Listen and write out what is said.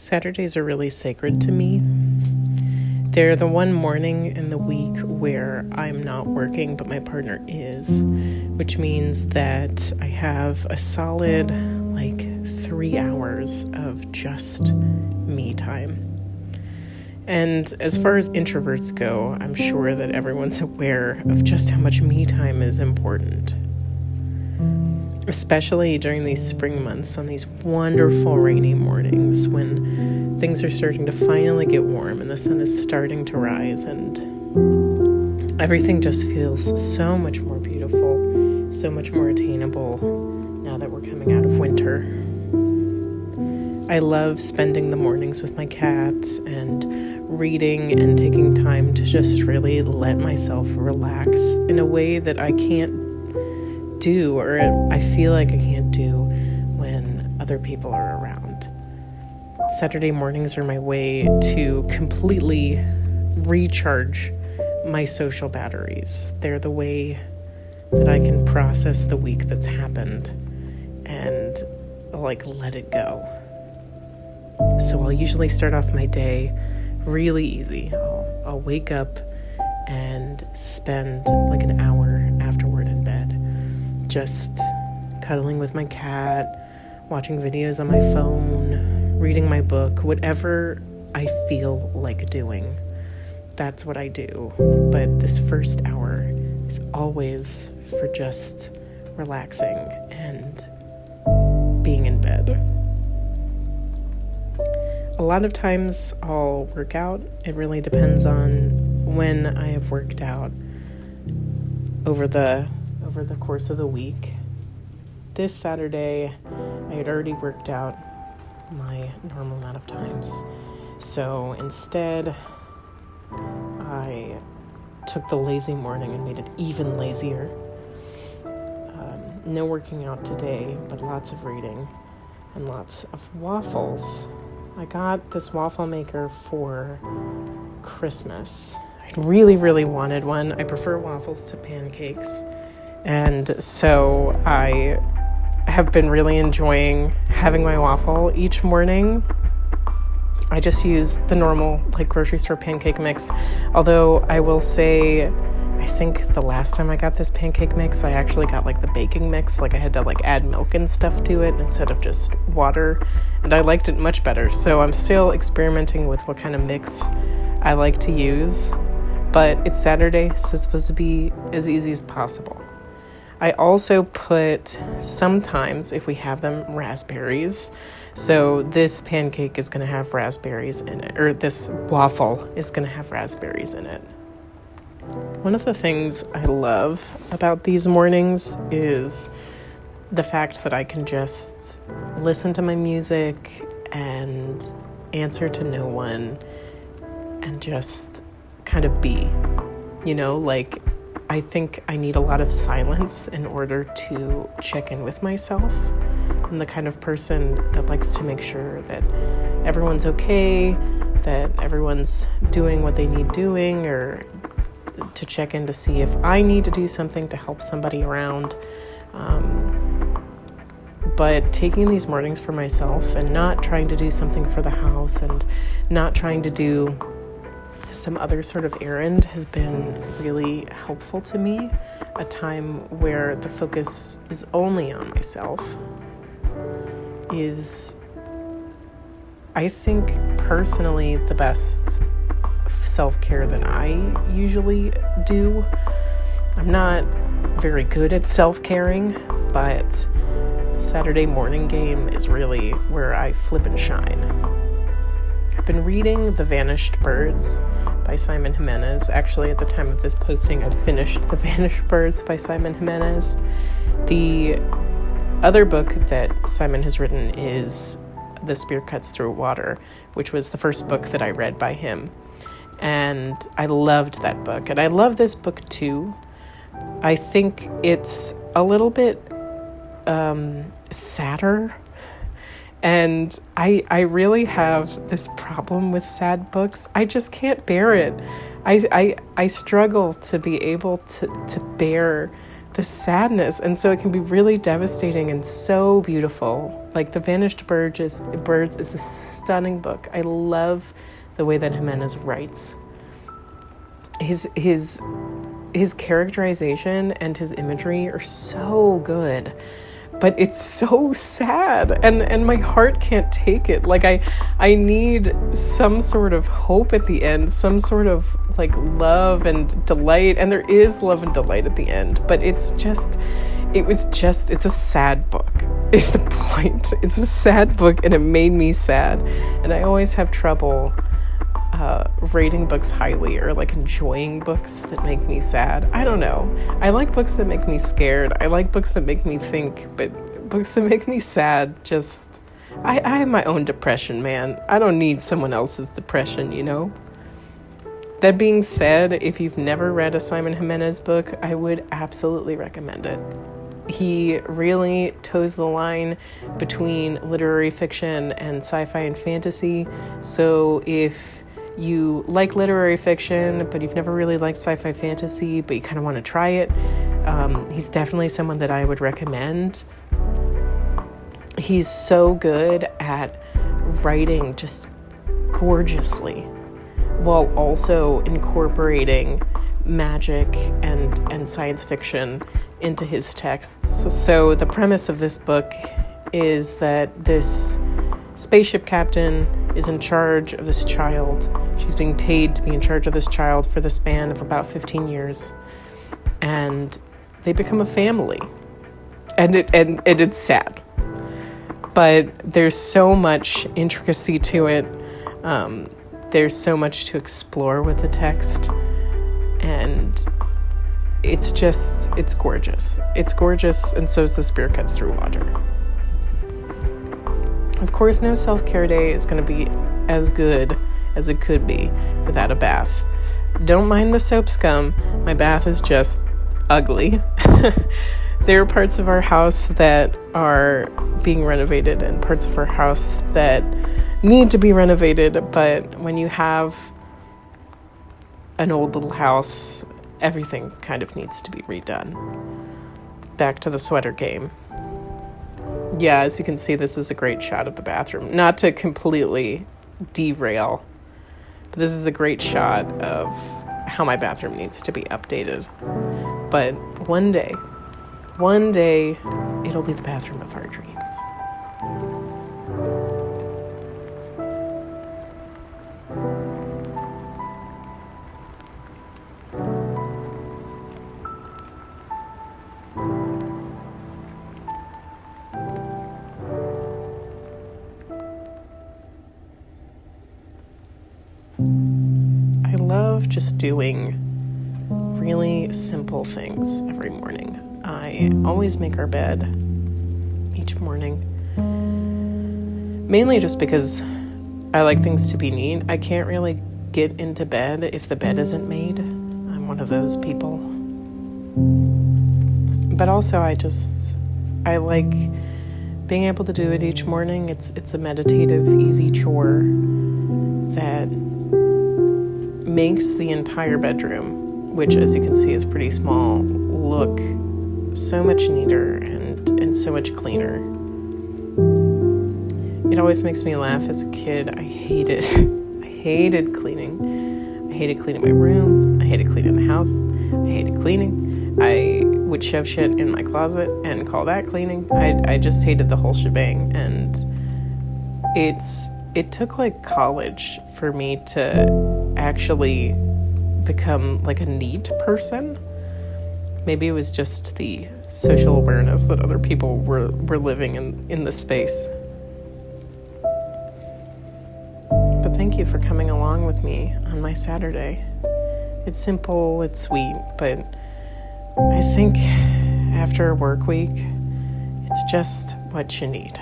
Saturdays are really sacred to me. They're the one morning in the week where I'm not working, but my partner is, which means that I have a solid, 3 hours of just me time. And as far as introverts go, I'm sure that everyone's aware of just how much me time is important. Especially during these spring months on these wonderful rainy mornings when things are starting to finally get warm and the sun is starting to rise and everything just feels so much more beautiful, so much more attainable now that we're coming out of winter. I love spending the mornings with my cat and reading and taking time to just really let myself relax in a way that I can't do, or I feel like I can't do when other people are around. Saturday mornings are my way to completely recharge my social batteries. They're the way that I can process the week that's happened and let it go. So I'll usually start off my day really easy. I'll wake up and spend an hour afterward in bed, just cuddling with my cat, watching videos on my phone, reading my book, whatever I feel like doing. That's what I do. But this first hour is always for just relaxing and being in bed. A lot of times I'll work out. It really depends on when I have worked out over the course of the week. This Saturday, I had already worked out my normal amount of times. So instead, I took the lazy morning and made it even lazier. No working out today, but lots of reading and lots of waffles. I got this waffle maker for Christmas. I really, really wanted one. I prefer waffles to pancakes. And so I have been really enjoying having my waffle each morning. I just use the normal grocery store pancake mix. Although I will say, I think the last time I got this pancake mix, I actually got the baking mix. I had to add milk and stuff to it instead of just water. And I liked it much better. So I'm still experimenting with what kind of mix I like to use. But it's Saturday, so it's supposed to be as easy as possible. I also put, sometimes, if we have them, raspberries. So this pancake is going to have raspberries in it, or this waffle is going to have raspberries in it. One of the things I love about these mornings is the fact that I can just listen to my music and answer to no one and just kind of be, I think I need a lot of silence in order to check in with myself. I'm the kind of person that likes to make sure that everyone's okay, that everyone's doing what they need doing, or to check in to see if I need to do something to help somebody around. But taking these mornings for myself and not trying to do something for the house and not trying to do some other sort of errand has been really helpful to me. A time where the focus is only on myself is, I think, personally the best self-care that I usually do. I'm not very good at self-caring, but Saturday morning game is really where I flip and shine. I've been reading The Vanished Birds by Simon Jimenez. Actually, at the time of this posting, I'd finished The Vanished Birds by Simon Jimenez. The other book that Simon has written is The Spear Cuts Through Water, which was the first book that I read by him. And I loved that book. And I love this book too. I think it's a little bit sadder. And I really have this problem with sad books. I just can't bear it. I struggle to be able to bear the sadness. And so it can be really devastating and so beautiful. Like The Vanished Birds is a stunning book. I love the way that Jimenez writes. His characterization and his imagery are so good, but it's so sad, and my heart can't take it. Like I need some sort of hope at the end, some sort of like love and delight, and there is love and delight at the end, but it's a sad book is the point. It's a sad book, and it made me sad, and I always have trouble rating books highly or like enjoying books that make me sad. I don't know. I like books that make me scared. I like books that make me think, but books that make me sad, just, I have my own depression, man. I don't need someone else's depression, you know? That being said, if you've never read a Simon Jimenez book, I would absolutely recommend it. He really toes the line between literary fiction and sci-fi and fantasy. So if you like literary fiction, but you've never really liked sci-fi fantasy, but you kind of want to try it, he's definitely someone that I would recommend. He's so good at writing just gorgeously, while also incorporating magic and science fiction into his texts. So the premise of this book is that this spaceship captain is in charge of this child. She's being paid to be in charge of this child for the span of about 15 years. And they become a family. And it's sad. But there's so much intricacy to it. There's so much to explore with the text. And it's gorgeous. It's gorgeous, and so is The Spear Cuts Through Water. Of course, no self-care day is going to be as good as it could be without a bath. Don't mind the soap scum. My bath is just ugly. There are parts of our house that are being renovated and parts of our house that need to be renovated, but when you have an old little house, everything kind of needs to be redone. Back to the sweater game. Yeah, as you can see, this is a great shot of the bathroom. Not to completely derail, but this is a great shot of how my bathroom needs to be updated. But one day, it'll be the bathroom of our dreams. I love just doing really simple things every morning. I always make our bed each morning, mainly just because I like things to be neat. I can't really get into bed if the bed isn't made. I'm one of those people. But also I like being able to do it each morning. It's a meditative, easy chore that makes the entire bedroom, which as you can see is pretty small, look so much neater and so much cleaner. It always makes me laugh. As a kid, I hated cleaning. I hated cleaning my room. I hated cleaning the house. I hated cleaning. I would shove shit in my closet and call that cleaning. I just hated the whole shebang. And it took like college for me to actually become like a neat person. Maybe it was just the social awareness that other people were living in the space. But thank you for coming along with me on my Saturday. It's simple, it's sweet, but I think after a work week, it's just what you need.